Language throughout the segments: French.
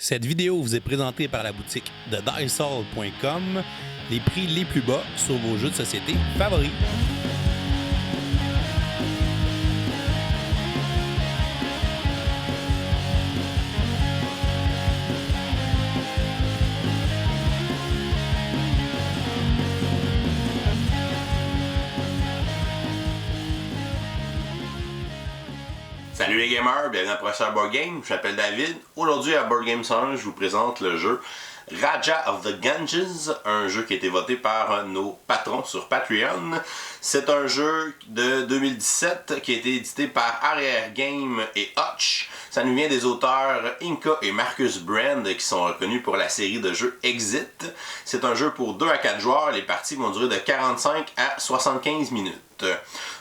Cette vidéo vous est présentée par la boutique de Dicehall.com, les prix les plus bas sur vos jeux de société favoris. Salut les gamers, bienvenue à Professeur Board Game, je m'appelle David. Aujourd'hui à Board Game 101, je vous présente le jeu Raja of the Ganges, un jeu qui a été voté par nos patrons sur Patreon. C'est un jeu de 2017 qui a été édité par Arrière Game et Hutch. Ça nous vient des auteurs Inca et Marcus Brand qui sont reconnus pour la série de jeux Exit. C'est un jeu pour 2 à 4 joueurs, les parties vont durer de 45 à 75 minutes.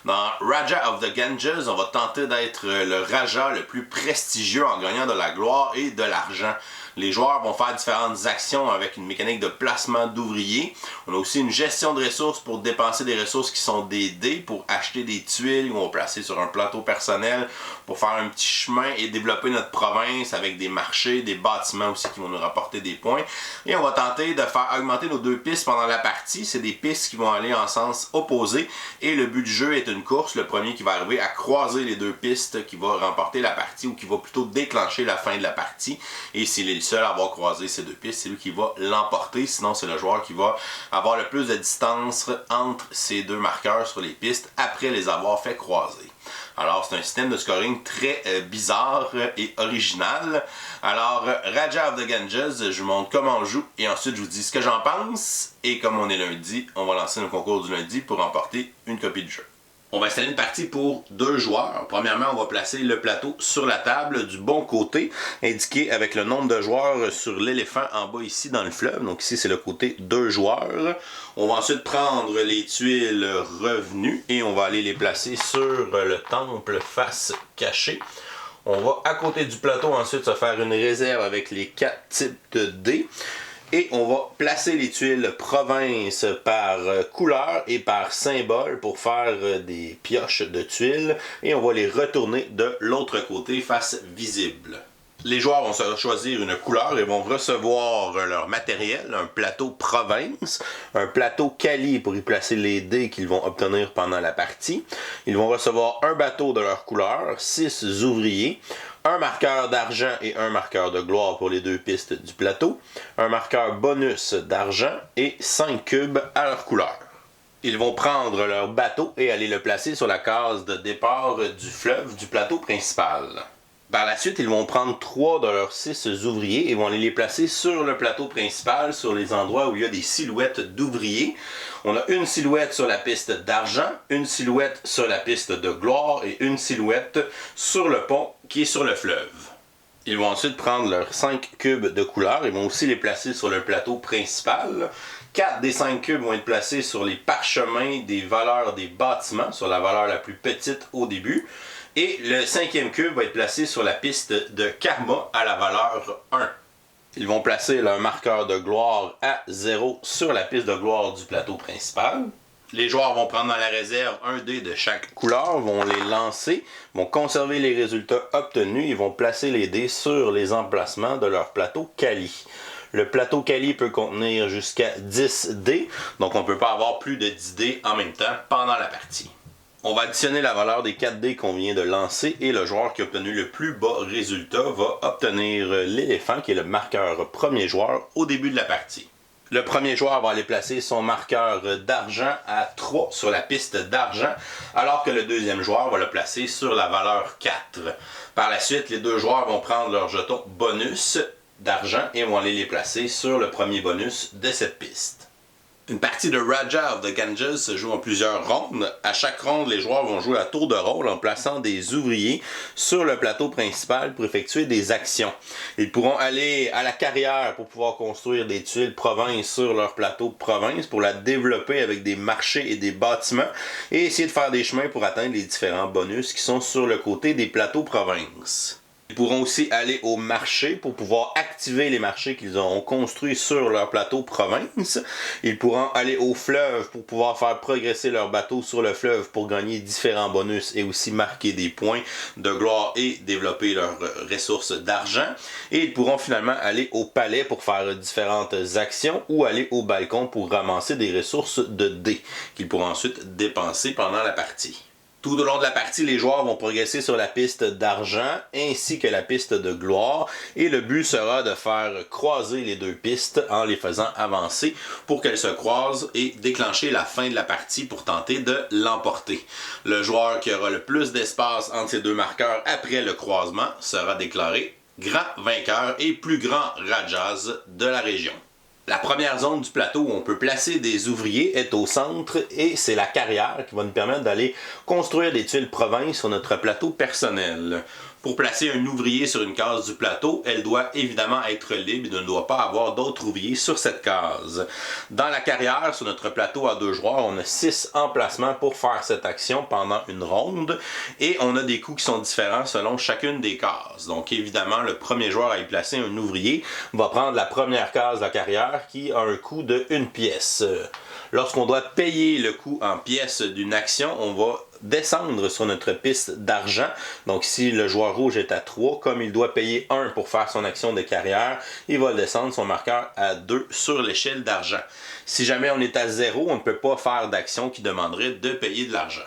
Dans Raja of the Ganges, on va tenter d'être le Raja le plus prestigieux en gagnant de la gloire et de l'argent. Les joueurs vont faire différentes actions avec une mécanique de placement d'ouvriers. On a aussi une gestion de ressources pour dépenser des ressources qui sont des dés, pour acheter des tuiles qu'on va placer sur un plateau personnel, pour faire un petit chemin et développer notre province avec des marchés, des bâtiments aussi qui vont nous rapporter des points. Et on va tenter de faire augmenter nos 2 pistes pendant la partie. C'est des pistes qui vont aller en sens opposé. Et le but du jeu est une course. Le premier qui va arriver à croiser les 2 pistes qui va remporter la partie ou qui va plutôt déclencher la fin de la partie. Et s'il est le seul à avoir croisé ces 2 pistes, c'est lui qui va l'emporter. Sinon, c'est le joueur qui va avoir le plus de distance entre ces 2 marqueurs sur les pistes après les avoir fait croiser. Alors, c'est un système de scoring très bizarre et original. Alors, Raja of the Ganges, je vous montre comment on joue et ensuite je vous dis ce que j'en pense. Et comme on est lundi, on va lancer nos concours du lundi pour remporter une copie du jeu. On va installer une partie pour 2 joueurs. Premièrement, on va placer le plateau sur la table du bon côté, indiqué avec le nombre de joueurs sur l'éléphant en bas ici dans le fleuve. Donc ici, c'est le côté 2 joueurs. On va ensuite prendre les tuiles revenues et on va aller les placer sur le temple face cachée. On va à côté du plateau ensuite se faire une réserve avec les 4 types de dés. Et on va placer les tuiles province par couleur et par symbole pour faire des pioches de tuiles. Et on va les retourner de l'autre côté face visible. Les joueurs vont se choisir une couleur et vont recevoir leur matériel, un plateau province, un plateau Cali pour y placer les dés qu'ils vont obtenir pendant la partie. Ils vont recevoir un bateau de leur couleur, 6 ouvriers, un marqueur d'argent et un marqueur de gloire pour les 2 pistes du plateau, un marqueur bonus d'argent et 5 cubes à leur couleur. Ils vont prendre leur bateau et aller le placer sur la case de départ du fleuve du plateau principal. Par la suite, ils vont prendre 3 de leurs 6 ouvriers et vont aller les placer sur le plateau principal, sur les endroits où il y a des silhouettes d'ouvriers. On a une silhouette sur la piste d'argent, une silhouette sur la piste de gloire et une silhouette sur le pont qui est sur le fleuve. Ils vont ensuite prendre leurs 5 cubes de couleur et vont aussi les placer sur le plateau principal. 4 des 5 cubes vont être placés sur les parchemins des valeurs des bâtiments, sur la valeur la plus petite au début. Et le 5e cube va être placé sur la piste de karma à la valeur 1. Ils vont placer leur marqueur de gloire à 0 sur la piste de gloire du plateau principal. Les joueurs vont prendre dans la réserve un dé de chaque couleur, vont les lancer, vont conserver les résultats obtenus et vont placer les dés sur les emplacements de leur plateau Cali. Le plateau Cali peut contenir jusqu'à 10 dés, donc on ne peut pas avoir plus de 10 dés en même temps pendant la partie. On va additionner la valeur des 4 dés qu'on vient de lancer et le joueur qui a obtenu le plus bas résultat va obtenir l'éléphant qui est le marqueur premier joueur au début de la partie. Le premier joueur va aller placer son marqueur d'argent à 3 sur la piste d'argent alors que le deuxième joueur va le placer sur la valeur 4. Par la suite, les 2 joueurs vont prendre leur jeton bonus d'argent et vont aller les placer sur le premier bonus de cette piste. Une partie de Raja of the Ganges se joue en plusieurs rondes. À chaque ronde, les joueurs vont jouer à tour de rôle en plaçant des ouvriers sur le plateau principal pour effectuer des actions. Ils pourront aller à la carrière pour pouvoir construire des tuiles province sur leur plateau province pour la développer avec des marchés et des bâtiments et essayer de faire des chemins pour atteindre les différents bonus qui sont sur le côté des plateaux province. Ils pourront aussi aller au marché pour pouvoir activer les marchés qu'ils auront construits sur leur plateau province. Ils pourront aller au fleuve pour pouvoir faire progresser leur bateau sur le fleuve pour gagner différents bonus et aussi marquer des points de gloire et développer leurs ressources d'argent. Et ils pourront finalement aller au palais pour faire différentes actions ou aller au balcon pour ramasser des ressources de dés qu'ils pourront ensuite dépenser pendant la partie. Tout au long de la partie, les joueurs vont progresser sur la piste d'argent ainsi que la piste de gloire et le but sera de faire croiser les deux pistes en les faisant avancer pour qu'elles se croisent et déclencher la fin de la partie pour tenter de l'emporter. Le joueur qui aura le plus d'espace entre ces deux marqueurs après le croisement sera déclaré grand vainqueur et plus grand Rajas de la région. La première zone du plateau où on peut placer des ouvriers est au centre et c'est la carrière qui va nous permettre d'aller construire des tuiles province sur notre plateau personnel. Pour placer un ouvrier sur une case du plateau, elle doit évidemment être libre et ne doit pas avoir d'autres ouvriers sur cette case. Dans la carrière, sur notre plateau à 2 joueurs, on a 6 emplacements pour faire cette action pendant une ronde et on a des coûts qui sont différents selon chacune des cases. Donc évidemment, le premier joueur à y placer un ouvrier va prendre la première case de la carrière qui a un coût de 1 pièce. Lorsqu'on doit payer le coût en pièces d'une action, on va descendre sur notre piste d'argent. Donc si le joueur rouge est à 3, comme il doit payer 1 pour faire son action de carrière, il va descendre son marqueur à 2 sur l'échelle d'argent. Si jamais on est à 0, on ne peut pas faire d'action qui demanderait de payer de l'argent.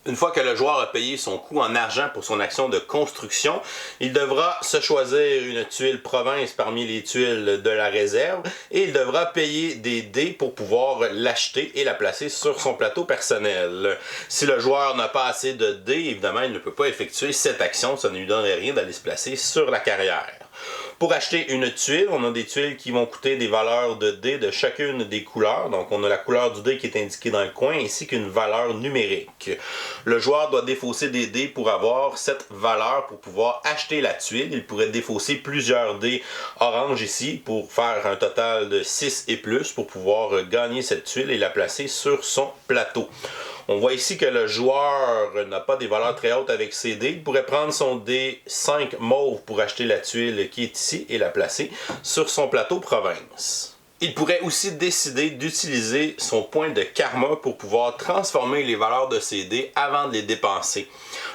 Une fois que le joueur a payé son coût en argent pour son action de construction, il devra se choisir une tuile province parmi les tuiles de la réserve et il devra payer des dés pour pouvoir l'acheter et la placer sur son plateau personnel. Si le joueur n'a pas assez de dés, évidemment, il ne peut pas effectuer cette action, ça ne lui donnerait rien d'aller se placer sur la carrière. Pour acheter une tuile, on a des tuiles qui vont coûter des valeurs de dés de chacune des couleurs. Donc on a la couleur du dé qui est indiquée dans le coin ainsi qu'une valeur numérique. Le joueur doit défausser des dés pour avoir cette valeur pour pouvoir acheter la tuile. Il pourrait défausser plusieurs dés orange ici pour faire un total de 6 et plus pour pouvoir gagner cette tuile et la placer sur son plateau. On voit ici que le joueur n'a pas des valeurs très hautes avec ses dés. Il pourrait prendre son dé 5 mauve pour acheter la tuile qui est ici et la placer sur son plateau province. Il pourrait aussi décider d'utiliser son point de karma pour pouvoir transformer les valeurs de ses dés avant de les dépenser.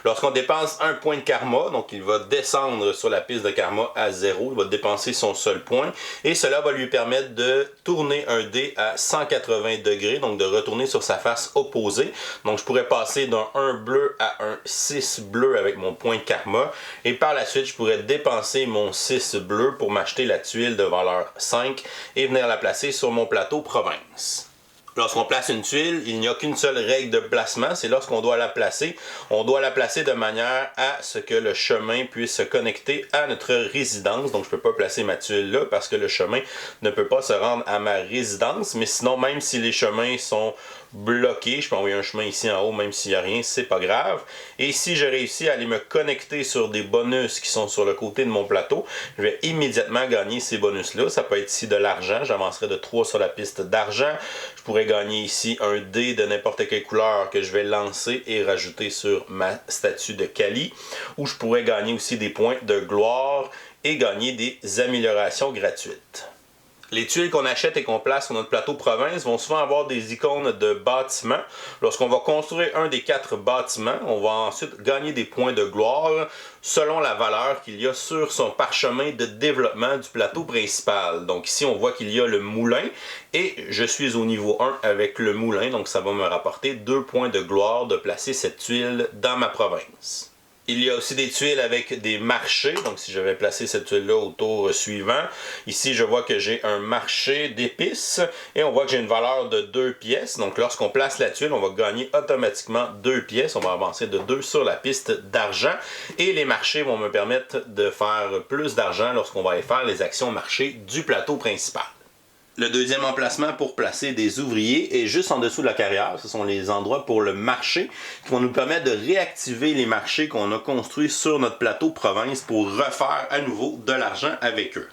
Lorsqu'on dépense un point de karma, donc il va descendre sur la piste de karma à 0, il va dépenser son seul point et cela va lui permettre de tourner un dé à 180 degrés, donc de retourner sur sa face opposée. Donc je pourrais passer d'un 1 bleu à un 6 bleu avec mon point de karma et par la suite je pourrais dépenser mon 6 bleu pour m'acheter la tuile de valeur 5 et venir la placer sur mon plateau province. Lorsqu'on place une tuile, il n'y a qu'une seule règle de placement, c'est lorsqu'on doit la placer. On doit la placer de manière à ce que le chemin puisse se connecter à notre résidence. Donc je ne peux pas placer ma tuile là parce que le chemin ne peut pas se rendre à ma résidence. Mais sinon, même si les chemins sont bloqués, je peux envoyer un chemin ici en haut, même s'il n'y a rien, c'est pas grave. Et si je réussis à aller me connecter sur des bonus qui sont sur le côté de mon plateau, je vais immédiatement gagner ces bonus-là. Ça peut être ici de l'argent, j'avancerai de 3 sur la piste d'argent. Je pourrais gagner ici un dé de n'importe quelle couleur que je vais lancer et rajouter sur ma statue de Kali. Ou je pourrais gagner aussi des points de gloire et gagner des améliorations gratuites. Les tuiles qu'on achète et qu'on place sur notre plateau province vont souvent avoir des icônes de bâtiments. Lorsqu'on va construire un des 4 bâtiments, on va ensuite gagner des points de gloire selon la valeur qu'il y a sur son parchemin de développement du plateau principal. Donc ici, on voit qu'il y a le moulin et je suis au niveau 1 avec le moulin, donc ça va me rapporter 2 points de gloire de placer cette tuile dans ma province. Il y a aussi des tuiles avec des marchés, donc si je vais placer cette tuile-là au tour suivant, ici je vois que j'ai un marché d'épices et on voit que j'ai une valeur de 2 pièces, donc lorsqu'on place la tuile, on va gagner automatiquement 2 pièces, on va avancer de 2 sur la piste d'argent et les marchés vont me permettre de faire plus d'argent lorsqu'on va aller faire les actions marchés du plateau principal. Le deuxième emplacement pour placer des ouvriers est juste en dessous de la carrière. Ce sont les endroits pour le marché qui vont nous permettre de réactiver les marchés qu'on a construits sur notre plateau province pour refaire à nouveau de l'argent avec eux.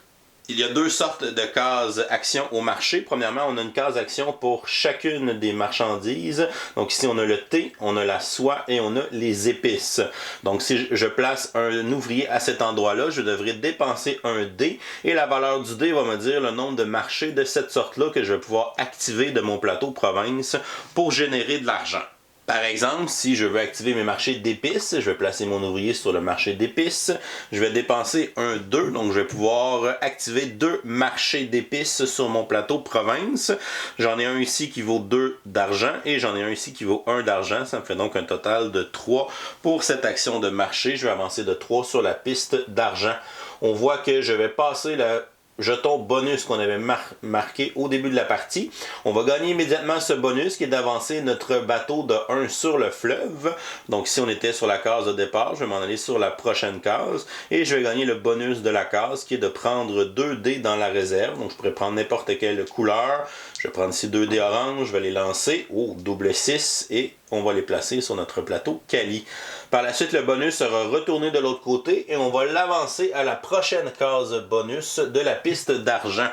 Il y a deux sortes de cases action au marché. Premièrement, on a une case action pour chacune des marchandises. Donc ici, on a le thé, on a la soie et on a les épices. Donc si je place un ouvrier à cet endroit-là, je devrais dépenser un dé et la valeur du dé va me dire le nombre de marchés de cette sorte-là que je vais pouvoir activer de mon plateau province pour générer de l'argent. Par exemple, si je veux activer mes marchés d'épices, je vais placer mon ouvrier sur le marché d'épices. Je vais dépenser un 2, donc je vais pouvoir activer 2 marchés d'épices sur mon plateau province. J'en ai un ici qui vaut 2 d'argent et j'en ai un ici qui vaut 1 d'argent. Ça me fait donc un total de 3 pour cette action de marché. Je vais avancer de 3 sur la piste d'argent. On voit que je vais passer le jeton bonus qu'on avait marqué au début de la partie. On va gagner immédiatement ce bonus qui est d'avancer notre bateau de 1 sur le fleuve. Donc si on était sur la case de départ, je vais m'en aller sur la prochaine case et je vais gagner le bonus de la case qui est de prendre 2 dés dans la réserve. Donc je pourrais prendre n'importe quelle couleur. Je vais prendre ici 2 dés orange, je vais les lancer. Oh, double 6 et on va les placer sur notre plateau Kali. Par la suite, le bonus sera retourné de l'autre côté et on va l'avancer à la prochaine case bonus de la piste d'argent.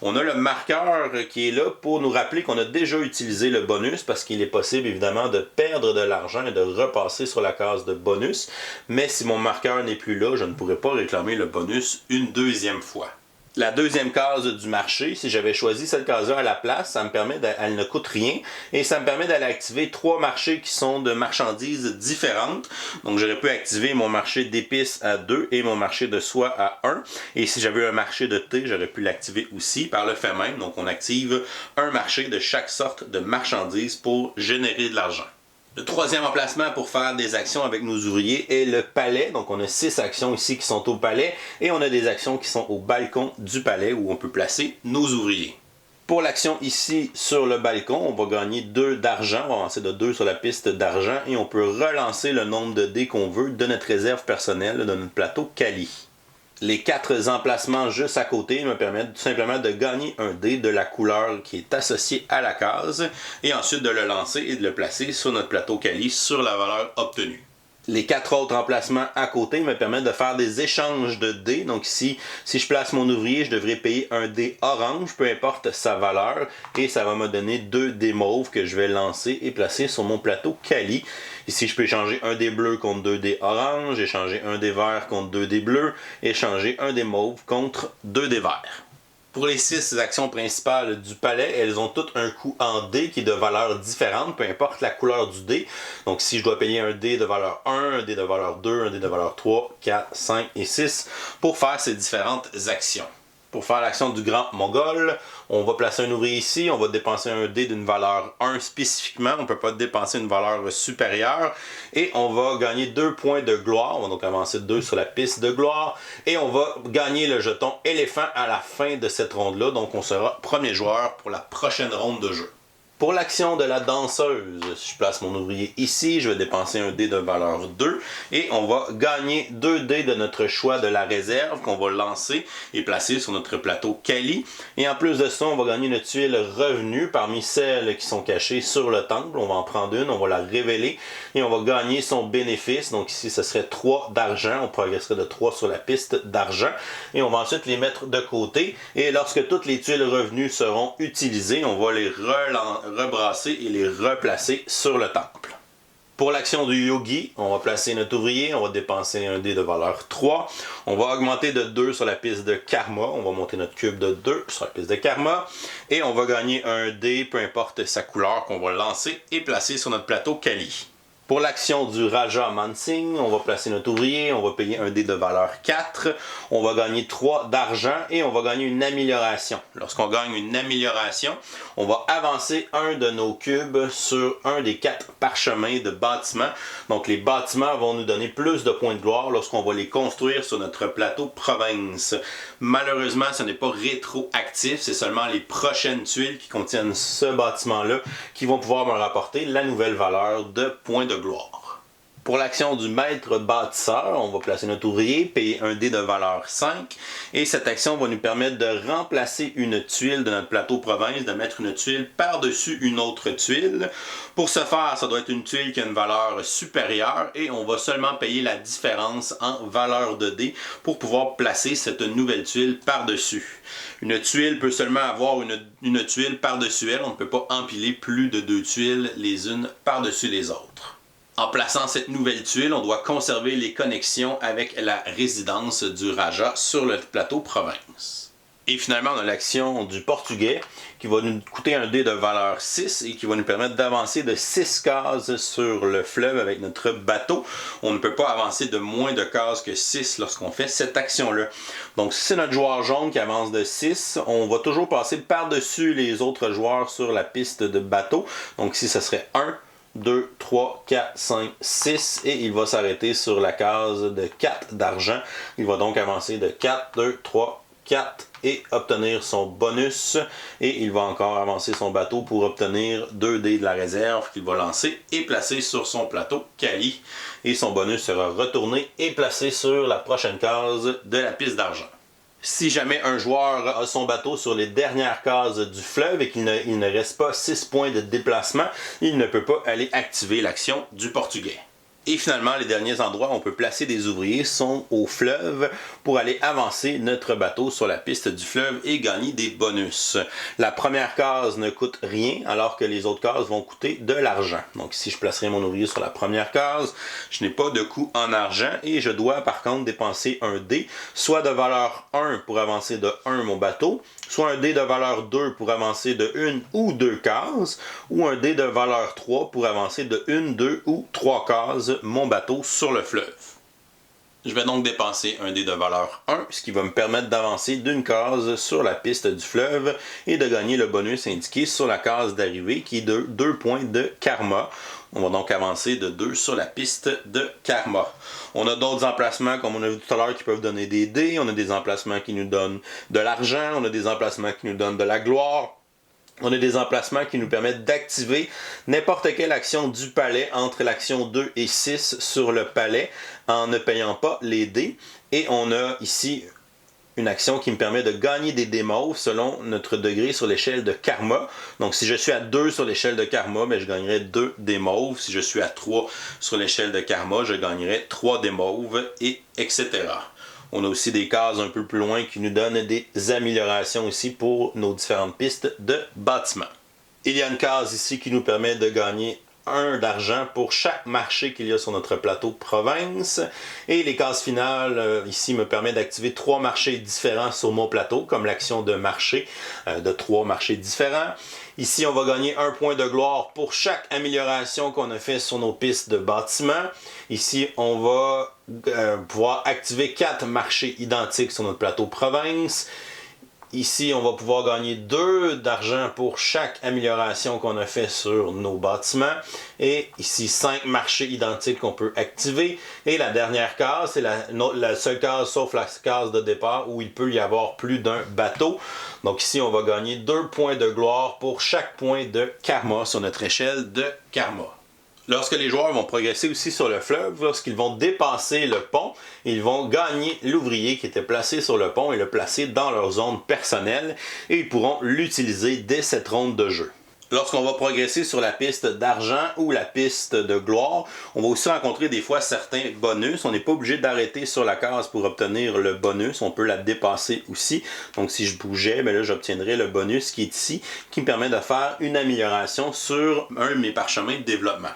On a le marqueur qui est là pour nous rappeler qu'on a déjà utilisé le bonus parce qu'il est possible évidemment de perdre de l'argent et de repasser sur la case de bonus. Mais si mon marqueur n'est plus là, je ne pourrai pas réclamer le bonus une deuxième fois. La deuxième case du marché, si j'avais choisi cette case-là à la place, ça me permet elle ne coûte rien et ça me permet d'aller activer 3 marchés qui sont de marchandises différentes. Donc j'aurais pu activer mon marché d'épices à 2 et mon marché de soie à 1. Et si j'avais un marché de thé, j'aurais pu l'activer aussi par le fait même. Donc on active un marché de chaque sorte de marchandise pour générer de l'argent. Le troisième emplacement pour faire des actions avec nos ouvriers est le palais. Donc on a 6 actions ici qui sont au palais et on a des actions qui sont au balcon du palais où on peut placer nos ouvriers. Pour l'action ici sur le balcon, on va gagner 2 d'argent. On va avancer de 2 sur la piste d'argent et on peut relancer le nombre de dés qu'on veut de notre réserve personnelle, de notre plateau Kali. Les 4 emplacements juste à côté me permettent tout simplement de gagner un dé de la couleur qui est associée à la case et ensuite de le lancer et de le placer sur notre plateau Kali sur la valeur obtenue. Les 4 autres emplacements à côté me permettent de faire des échanges de dés. Donc ici, si je place mon ouvrier, je devrais payer un dé orange, peu importe sa valeur. Et ça va me donner 2 dés mauves que je vais lancer et placer sur mon plateau Kali. Ici, je peux échanger un dé bleu contre 2 dés orange, échanger un dé vert contre 2 dés bleus, échanger un dé mauve contre 2 dés verts. Pour les 6 actions principales du palais, elles ont toutes un coût en dés qui est de valeur différente, peu importe la couleur du dé. Donc si je dois payer un dé de valeur 1, un dé de valeur 2, un dé de valeur 3, 4, 5 et 6 pour faire ces différentes actions. Pour faire l'action du grand mongol, on va placer un ouvrier ici, on va dépenser un dé d'une valeur 1 spécifiquement, on ne peut pas dépenser une valeur supérieure, et on va gagner 2 points de gloire, on va donc avancer 2 sur la piste de gloire, et on va gagner le jeton éléphant à la fin de cette ronde-là, donc on sera premier joueur pour la prochaine ronde de jeu. Pour l'action de la danseuse, si je place mon ouvrier ici, je vais dépenser un dé de valeur 2 et on va gagner 2 dés de notre choix de la réserve qu'on va lancer et placer sur notre plateau Kali. Et en plus de ça, on va gagner une tuile revenu parmi celles qui sont cachées sur le temple. On va en prendre une, on va la révéler et on va gagner son bénéfice. Donc ici, ce serait 3 d'argent. On progresserait de 3 sur la piste d'argent. Et on va ensuite les mettre de côté. Et lorsque toutes les tuiles revenues seront utilisées, on va les rebrasser et les replacer sur le temple. Pour l'action du yogi, on va placer notre ouvrier, on va dépenser un dé de valeur 3. On va augmenter de 2 sur la piste de karma. On va monter notre cube de 2 sur la piste de karma. Et on va gagner un dé, peu importe sa couleur, qu'on va lancer et placer sur notre plateau Kali. Pour l'action du Raja Mansingh, on va placer notre ouvrier, on va payer un dé de valeur 4, on va gagner 3 d'argent et on va gagner une amélioration. Lorsqu'on gagne une amélioration, on va avancer un de nos cubes sur un des 4 parchemins de bâtiments. Donc les bâtiments vont nous donner plus de points de gloire lorsqu'on va les construire sur notre plateau province. Malheureusement, ce n'est pas rétroactif, c'est seulement les prochaines tuiles qui contiennent ce bâtiment-là qui vont pouvoir me rapporter la nouvelle valeur de points de gloire. Pour l'action du maître bâtisseur, on va placer notre ouvrier, payer un dé de valeur 5. Et cette action va nous permettre de remplacer une tuile de notre plateau province, de mettre une tuile par-dessus une autre tuile. Pour ce faire, ça doit être une tuile qui a une valeur supérieure et on va seulement payer la différence en valeur de dé pour pouvoir placer cette nouvelle tuile par-dessus. Une tuile peut seulement avoir une tuile par-dessus elle. On ne peut pas empiler plus de 2 tuiles les unes par-dessus les autres. En plaçant cette nouvelle tuile, on doit conserver les connexions avec la résidence du Raja sur le plateau province. Et finalement, on a l'action du portugais qui va nous coûter un dé de valeur 6 et qui va nous permettre d'avancer de 6 cases sur le fleuve avec notre bateau. On ne peut pas avancer de moins de cases que 6 lorsqu'on fait cette action-là. Donc si c'est notre joueur jaune qui avance de 6, on va toujours passer par-dessus les autres joueurs sur la piste de bateau. Donc ici, ça serait 1, 2, 3, 4, 5, 6 et il va s'arrêter sur la case de 4 d'argent. Il va donc avancer de 4, 2, 3, 4 et obtenir son bonus. Et il va encore avancer son bateau pour obtenir 2 dés de la réserve qu'il va lancer et placer sur son plateau Kali. Et son bonus sera retourné et placé sur la prochaine case de la piste d'argent. Si jamais un joueur a son bateau sur les dernières cases du fleuve et qu'il ne reste pas 6 points de déplacement, il ne peut pas aller activer l'action du portugais. Et finalement, les derniers endroits où on peut placer des ouvriers sont au fleuve pour aller avancer notre bateau sur la piste du fleuve et gagner des bonus. La première case ne coûte rien alors que les autres cases vont coûter de l'argent. Donc si je placerai mon ouvrier sur la première case, je n'ai pas de coût en argent et je dois par contre dépenser un dé, soit de valeur 1 pour avancer de 1 mon bateau, soit un dé de valeur 2 pour avancer de 1 ou 2 cases, ou un dé de valeur 3 pour avancer de 1, 2 ou 3 cases mon bateau sur le fleuve. Je vais donc dépenser un dé de valeur 1, ce qui va me permettre d'avancer d'une case sur la piste du fleuve et de gagner le bonus indiqué sur la case d'arrivée qui est de 2 points de karma. On va donc avancer de 2 sur la piste de karma. On a d'autres emplacements, comme on a vu tout à l'heure, qui peuvent donner des dés. On a des emplacements qui nous donnent de l'argent. On a des emplacements qui nous donnent de la gloire. On a des emplacements qui nous permettent d'activer n'importe quelle action du palais entre l'action 2 et 6 sur le palais en ne payant pas les dés. Et on a ici une action qui me permet de gagner des dés mauves selon notre degré sur l'échelle de karma. Donc si je suis à 2 sur l'échelle de karma, je gagnerai 2 dés mauves. Si je suis à 3 sur l'échelle de karma, je gagnerai 3 dés mauves, et etc. On a aussi des cases un peu plus loin qui nous donnent des améliorations aussi pour nos différentes pistes de bâtiment. Il y a une case ici qui nous permet de gagner 1 d'argent pour chaque marché qu'il y a sur notre plateau province. Et les cases finales ici me permettent d'activer 3 marchés différents sur mon plateau, comme l'action de marché de 3 marchés différents. Ici, on va gagner 1 point de gloire pour chaque amélioration qu'on a fait sur nos pistes de bâtiment. Ici, on va pouvoir activer 4 marchés identiques sur notre plateau province. Ici, on va pouvoir gagner 2 d'argent pour chaque amélioration qu'on a fait sur nos bâtiments. Et ici, 5 marchés identiques qu'on peut activer. Et la dernière case, c'est la seule case, sauf la case de départ, où il peut y avoir plus d'un bateau. Donc ici, on va gagner 2 points de gloire pour chaque point de karma sur notre échelle de karma. Lorsque les joueurs vont progresser aussi sur le fleuve, lorsqu'ils vont dépasser le pont, ils vont gagner l'ouvrier qui était placé sur le pont et le placer dans leur zone personnelle et ils pourront l'utiliser dès cette ronde de jeu. Lorsqu'on va progresser sur la piste d'argent ou la piste de gloire, on va aussi rencontrer des fois certains bonus. On n'est pas obligé d'arrêter sur la case pour obtenir le bonus. On peut la dépasser aussi. Donc si je bougeais, là j'obtiendrais le bonus qui est ici, qui me permet de faire une amélioration sur un de mes parchemins de développement.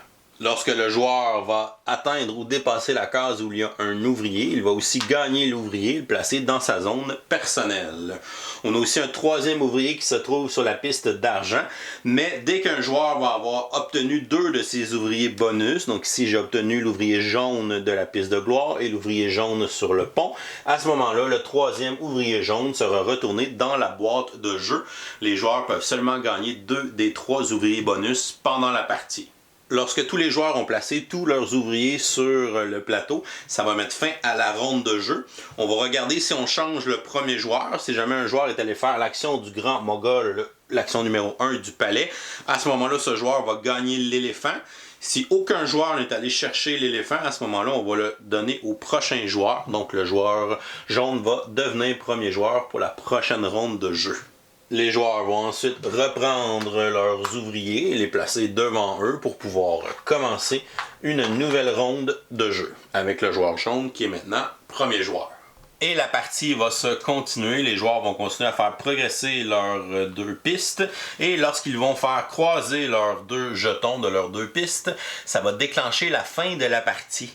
Lorsque le joueur va atteindre ou dépasser la case où il y a un ouvrier, il va aussi gagner l'ouvrier et le placer dans sa zone personnelle. On a aussi un 3e ouvrier qui se trouve sur la piste d'argent, mais dès qu'un joueur va avoir obtenu 2 de ses ouvriers bonus, donc ici j'ai obtenu l'ouvrier jaune de la piste de gloire et l'ouvrier jaune sur le pont, à ce moment-là, le 3e ouvrier jaune sera retourné dans la boîte de jeu. Les joueurs peuvent seulement gagner 2 des 3 ouvriers bonus pendant la partie. Lorsque tous les joueurs ont placé tous leurs ouvriers sur le plateau, ça va mettre fin à la ronde de jeu. On va regarder si on change le premier joueur. Si jamais un joueur est allé faire l'action du grand mogol, l'action numéro 1 du palais, à ce moment-là, ce joueur va gagner l'éléphant. Si aucun joueur n'est allé chercher l'éléphant, à ce moment-là, on va le donner au prochain joueur. Donc le joueur jaune va devenir premier joueur pour la prochaine ronde de jeu. Les joueurs vont ensuite reprendre leurs ouvriers et les placer devant eux pour pouvoir commencer une nouvelle ronde de jeu avec le joueur jaune qui est maintenant premier joueur. Et la partie va se continuer, les joueurs vont continuer à faire progresser leurs deux pistes et lorsqu'ils vont faire croiser leurs deux jetons de leurs deux pistes, ça va déclencher la fin de la partie.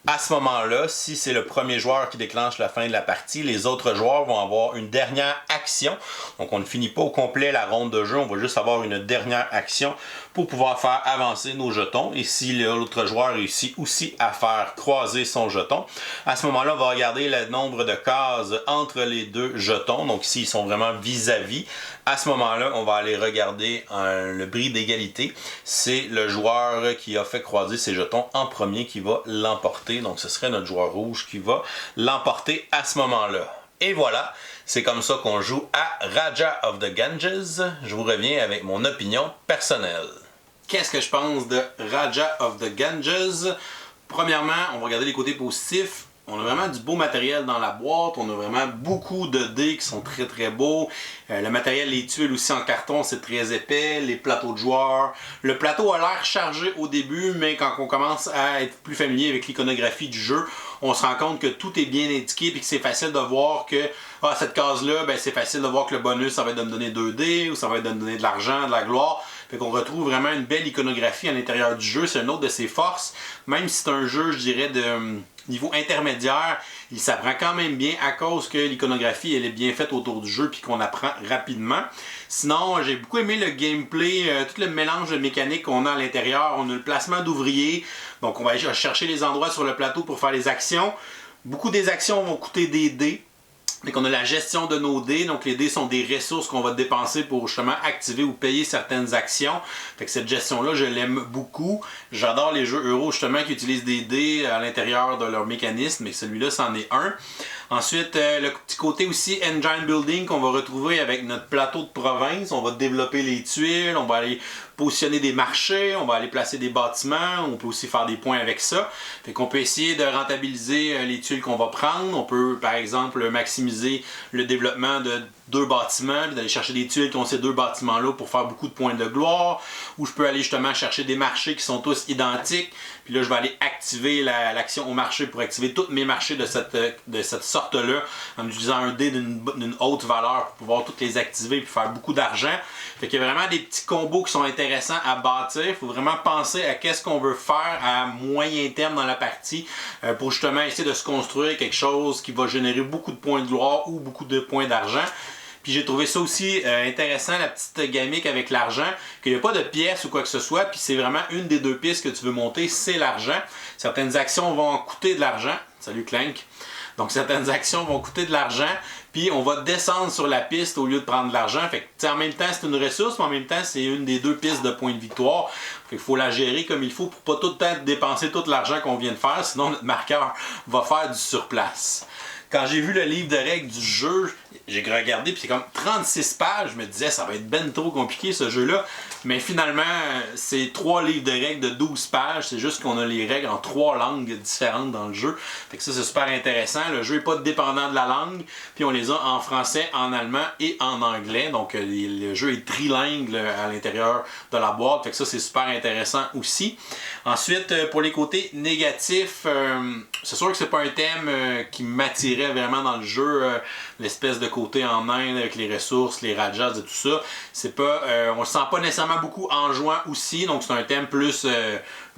À ce moment-là, si c'est le premier joueur qui déclenche la fin de la partie, les autres joueurs vont avoir une dernière action. Donc on ne finit pas au complet la ronde de jeu, on va juste avoir une dernière action pour pouvoir faire avancer nos jetons. Et si l'autre joueur réussit aussi à faire croiser son jeton, à ce moment-là, on va regarder le nombre de cases entre les deux jetons. Donc s'ils sont vraiment vis-à-vis, à ce moment-là, on va aller regarder le bris d'égalité. C'est le joueur qui a fait croiser ses jetons en premier qui va l'emporter. Donc ce serait notre joueur rouge qui va l'emporter à ce moment-là. Et voilà, c'est comme ça qu'on joue à Raja of the Ganges. Je vous reviens avec mon opinion personnelle. Qu'est-ce que je pense de Raja of the Ganges? Premièrement, on va regarder les côtés positifs. On a vraiment du beau matériel dans la boîte, on a vraiment beaucoup de dés qui sont très très beaux. Le matériel, les tuiles aussi en carton, c'est très épais, les plateaux de joueurs. Le plateau a l'air chargé au début, mais quand on commence à être plus familier avec l'iconographie du jeu, on se rend compte que tout est bien indiqué et que c'est facile de voir que cette case-là, c'est facile de voir que le bonus, ça va être de me donner 2 dés ou ça va être de me donner de l'argent, de la gloire. Fait qu'on retrouve vraiment une belle iconographie à l'intérieur du jeu, c'est une autre de ses forces. Même si c'est un jeu, je dirais, de niveau intermédiaire, il s'apprend quand même bien à cause que l'iconographie elle est bien faite autour du jeu puis qu'on apprend rapidement. Sinon, j'ai beaucoup aimé le gameplay, tout le mélange de mécaniques qu'on a à l'intérieur. On a le placement d'ouvriers, donc on va aller chercher les endroits sur le plateau pour faire les actions. Beaucoup des actions vont coûter des dés. Donc on a la gestion de nos dés, donc les dés sont des ressources qu'on va dépenser pour justement activer ou payer certaines actions. Fait que cette gestion-là, je l'aime beaucoup. J'adore les jeux euro justement qui utilisent des dés à l'intérieur de leur mécanisme, mais celui-là c'en est un. Ensuite, le petit côté aussi engine building qu'on va retrouver avec notre plateau de province. On va développer les tuiles, on va aller positionner des marchés, on va aller placer des bâtiments, on peut aussi faire des points avec ça. Fait qu'on peut essayer de rentabiliser les tuiles qu'on va prendre. On peut par exemple maximiser le développement de 2 bâtiments, puis d'aller chercher des tuiles qui ont ces 2 bâtiments-là pour faire beaucoup de points de gloire. Ou je peux aller justement chercher des marchés qui sont tous identiques. Puis là, je vais aller activer l'action au marché pour activer tous mes marchés de cette sorte-là en utilisant un dé d'une haute valeur pour pouvoir toutes les activer et faire beaucoup d'argent. Fait qu'il y a vraiment des petits combos qui sont intéressants à bâtir. Il faut vraiment penser à qu'est-ce qu'on veut faire à moyen terme dans la partie pour justement essayer de se construire quelque chose qui va générer beaucoup de points de gloire ou beaucoup de points d'argent. Puis j'ai trouvé ça aussi intéressant, la petite gamique avec l'argent, qu'il n'y a pas de pièces ou quoi que ce soit, puis c'est vraiment une des 2 pistes que tu veux monter, c'est l'argent. Certaines actions vont coûter de l'argent. Salut Clank. Donc certaines actions vont coûter de l'argent, puis on va descendre sur la piste au lieu de prendre de l'argent. Fait que en même temps c'est une ressource, mais en même temps c'est une des 2 pistes de points de victoire. Fait qu'il faut la gérer comme il faut pour pas tout le temps dépenser tout l'argent qu'on vient de faire, sinon notre marqueur va faire du surplace. Quand j'ai vu le livre de règles du jeu, j'ai regardé puis c'est comme 36 pages, je me disais ça va être ben trop compliqué ce jeu-là. Mais finalement, c'est 3 livres de règles de 12 pages, c'est juste qu'on a les règles en 3 langues différentes dans le jeu. Fait que ça c'est super intéressant, le jeu n'est pas dépendant de la langue, puis on les a en français, en allemand et en anglais. Donc le jeu est trilingue à l'intérieur de la boîte, fait que ça c'est super intéressant aussi. Ensuite, pour les côtés négatifs, c'est sûr que c'est pas un thème qui m'attirait vraiment dans le jeu, l'espèce de côté en Inde avec les ressources, les rajas et tout ça. C'est pas, on le sent pas nécessairement beaucoup en jouant aussi, donc c'est un thème plus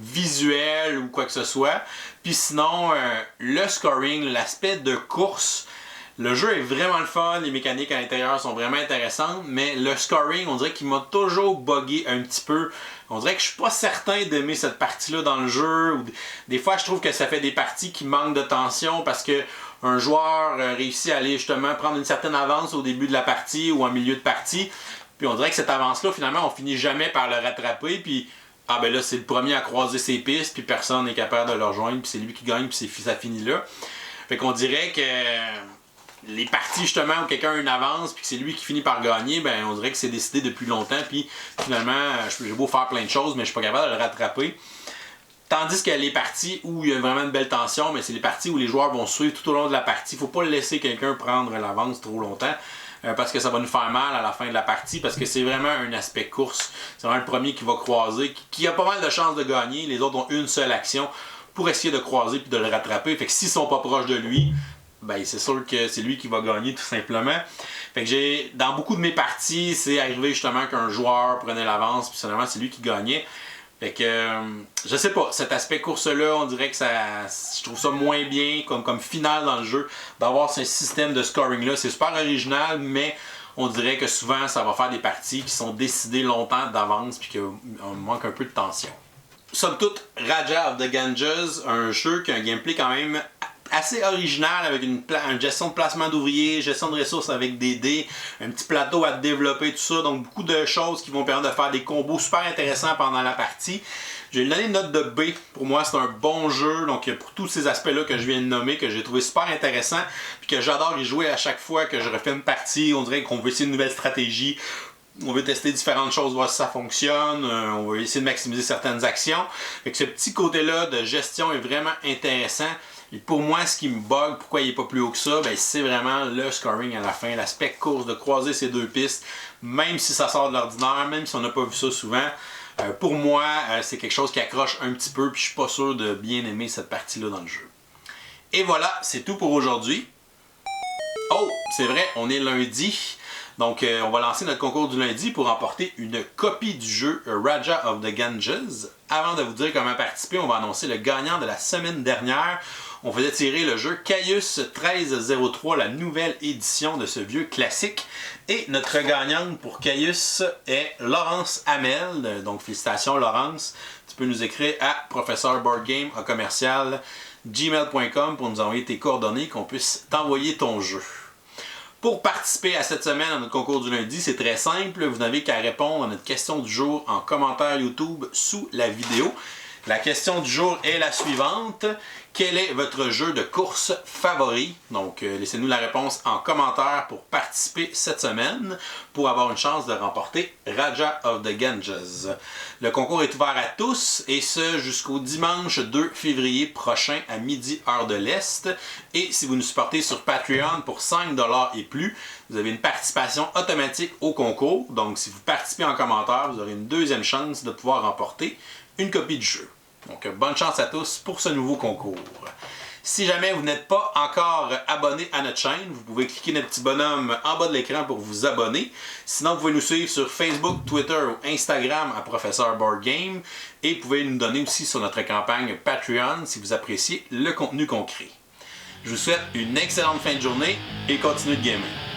visuel ou quoi que ce soit. Puis sinon, le scoring, l'aspect de course, le jeu est vraiment le fun, les mécaniques à l'intérieur sont vraiment intéressantes, mais le scoring, on dirait qu'il m'a toujours buggé un petit peu. On dirait que je suis pas certain d'aimer cette partie-là dans le jeu. Des fois, je trouve que ça fait des parties qui manquent de tension parce que un joueur réussit à aller justement prendre une certaine avance au début de la partie ou en milieu de partie. Puis on dirait que cette avance-là, finalement, on finit jamais par le rattraper. Puis ben là, c'est le premier à croiser ses pistes, puis personne n'est capable de le rejoindre, puis c'est lui qui gagne, puis ça finit là. Fait qu'on dirait que les parties justement où quelqu'un a une avance puis que c'est lui qui finit par gagner, ben on dirait que c'est décidé depuis longtemps puis finalement j'ai beau faire plein de choses mais je suis pas capable de le rattraper. Tandis que les parties où il y a vraiment une belle tension, mais c'est les parties où les joueurs vont suivre tout au long de la partie. Il ne faut pas laisser quelqu'un prendre l'avance trop longtemps. Parce que ça va nous faire mal à la fin de la partie, parce que c'est vraiment un aspect course. C'est vraiment le premier qui va croiser, qui a pas mal de chances de gagner. Les autres ont une seule action pour essayer de croiser puis de le rattraper. Fait que s'ils sont pas proches de lui, ben c'est sûr que c'est lui qui va gagner tout simplement. Fait que dans beaucoup de mes parties, c'est arrivé justement qu'un joueur prenait l'avance, puis finalement c'est lui qui gagnait. Fait que, je sais pas, cet aspect course-là, on dirait que je trouve ça moins bien comme finale dans le jeu, d'avoir ce système de scoring-là. C'est super original, mais on dirait que souvent, ça va faire des parties qui sont décidées longtemps d'avance, puis qu'on manque un peu de tension. Somme toute, Raja of the Ganges, un jeu qui a un gameplay quand même assez original, avec une gestion de placement d'ouvriers, gestion de ressources avec des dés, un petit plateau à développer, tout ça. Donc beaucoup de choses qui vont permettre de faire des combos super intéressants pendant la partie. J'ai donné une note de B. Pour moi, c'est un bon jeu. Donc pour tous ces aspects-là que je viens de nommer, que j'ai trouvé super intéressant, puis que j'adore y jouer à chaque fois que je refais une partie. On dirait qu'on veut essayer une nouvelle stratégie. On veut tester différentes choses, voir si ça fonctionne. On veut essayer de maximiser certaines actions. Fait que ce petit côté-là de gestion est vraiment intéressant. Et pour moi, ce qui me bug, pourquoi il n'est pas plus haut que ça, ben, c'est vraiment le scoring à la fin, l'aspect course, de croiser ces deux pistes, même si ça sort de l'ordinaire, même si on n'a pas vu ça souvent. Pour moi, c'est quelque chose qui accroche un petit peu, puis je suis pas sûr de bien aimer cette partie-là dans le jeu. Et voilà, c'est tout pour aujourd'hui. Oh, c'est vrai, on est lundi. Donc, on va lancer notre concours du lundi pour remporter une copie du jeu Raja of the Ganges. Avant de vous dire comment participer, on va annoncer le gagnant de la semaine dernière. On faisait tirer le jeu Caius 1303, la nouvelle édition de ce vieux classique. Et notre gagnante pour Caius est Laurence Hamel. Donc, félicitations Laurence. Tu peux nous écrire à professeurboardgame@gmail.com pour nous envoyer tes coordonnées, qu'on puisse t'envoyer ton jeu. Pour participer à cette semaine à notre concours du lundi, c'est très simple. Vous n'avez qu'à répondre à notre question du jour en commentaire YouTube sous la vidéo. La question du jour est la suivante. Quel est votre jeu de course favori? Donc, laissez-nous la réponse en commentaire pour participer cette semaine pour avoir une chance de remporter Raja of the Ganges. Le concours est ouvert à tous et ce jusqu'au dimanche 2 février prochain à midi heure de l'Est. Et si vous nous supportez sur Patreon pour 5$ et plus, vous avez une participation automatique au concours. Donc, si vous participez en commentaire, vous aurez une deuxième chance de pouvoir remporter une copie du jeu. Donc, bonne chance à tous pour ce nouveau concours. Si jamais vous n'êtes pas encore abonné à notre chaîne, vous pouvez cliquer notre petit bonhomme en bas de l'écran pour vous abonner. Sinon, vous pouvez nous suivre sur Facebook, Twitter ou Instagram à Professeur Board Game. Et vous pouvez nous donner aussi sur notre campagne Patreon si vous appréciez le contenu qu'on crée. Je vous souhaite une excellente fin de journée et continuez de gamer.